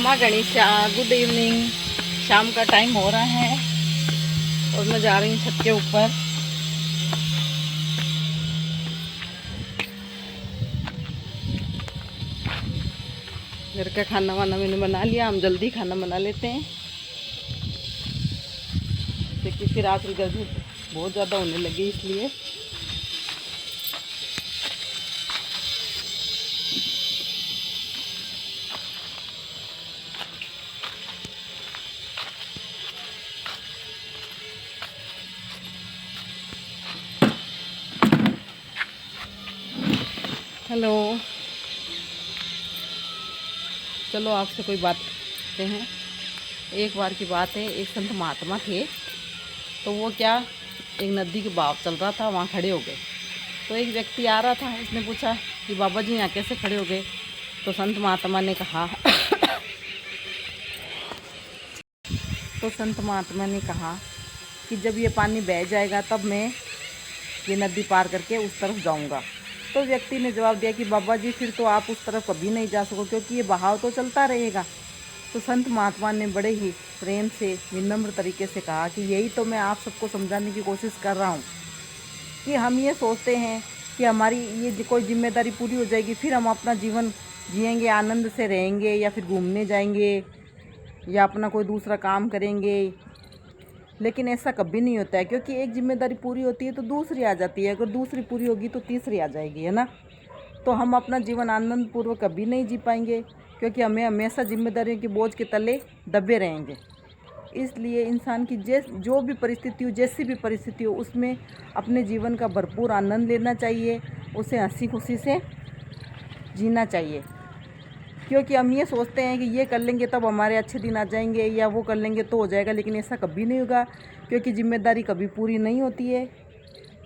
नमः Ganesha. Good evening. शाम का टाइम हो रहा है और मैं जा रही हूँ छत के ऊपर। घर का खाना वाना मैंने बना लिया। हम जल्दी खाना बना लेते हैं क्योंकि फिर रात गर्मी बहुत ज़्यादा होने लगी इसलिए। हेलो, चलो आपसे कोई बात करते हैं। एक बार की बात है, एक संत महात्मा थे। तो वो क्या, एक नदी के बहाव चल रहा था, वहाँ खड़े हो गए। तो एक व्यक्ति आ रहा था, उसने पूछा कि बाबा जी यहाँ कैसे खड़े हो गए। तो संत महात्मा ने कहा कि जब ये पानी बह जाएगा तब मैं ये नदी पार करके उस तरफ जाऊंगा। तो व्यक्ति ने जवाब दिया कि बाबा जी फिर तो आप उस तरफ कभी नहीं जा सको क्योंकि ये बहाव तो चलता रहेगा। तो संत महात्मा ने बड़े ही प्रेम से, विनम्र तरीके से कहा कि यही तो मैं आप सबको समझाने की कोशिश कर रहा हूँ कि हम ये सोचते हैं कि हमारी ये कोई जिम्मेदारी पूरी हो जाएगी, फिर हम अपना जीवन जिएंगे, आनंद से रहेंगे, या फिर घूमने जाएंगे या अपना कोई दूसरा काम करेंगे। लेकिन ऐसा कभी नहीं होता है, क्योंकि एक जिम्मेदारी पूरी होती है तो दूसरी आ जाती है, अगर दूसरी पूरी होगी तो तीसरी आ जाएगी, है ना। तो हम अपना जीवन आनंद पूर्वक कभी नहीं जी पाएंगे क्योंकि हमें हमेशा जिम्मेदारियों के बोझ के तले दबे रहेंगे। इसलिए इंसान की जो भी परिस्थिति हो, जैसी भी परिस्थिति हो, उसमें अपने जीवन का भरपूर आनंद लेना चाहिए, उसे हंसी खुशी से जीना चाहिए। क्योंकि हम ये सोचते हैं कि ये कर लेंगे तब हमारे अच्छे दिन आ जाएंगे, या वो कर लेंगे तो हो जाएगा, लेकिन ऐसा कभी नहीं होगा क्योंकि जिम्मेदारी कभी पूरी नहीं होती है,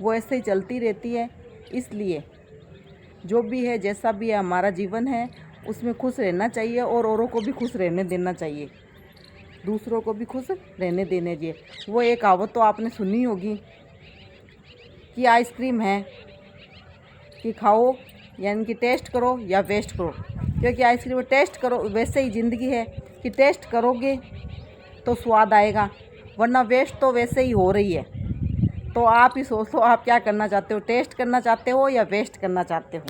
वो ऐसे ही चलती रहती है। इसलिए जो भी है, जैसा भी है, हमारा जीवन है, उसमें खुश रहना चाहिए और औरों को भी खुश रहने देना चाहिए, दूसरों को भी खुश रहने देने चाहिए। वो एक कहावत तो आपने सुनी होगी कि आइसक्रीम है कि खाओ, यानी कि टेस्ट करो या वेस्ट करो। क्योंकि आइसक्रीम टेस्ट करो, वैसे ही ज़िंदगी है कि टेस्ट करोगे तो स्वाद आएगा, वरना वेस्ट तो वैसे ही हो रही है। तो आप ही सोचो, आप क्या करना चाहते हो, टेस्ट करना चाहते हो या वेस्ट करना चाहते हो।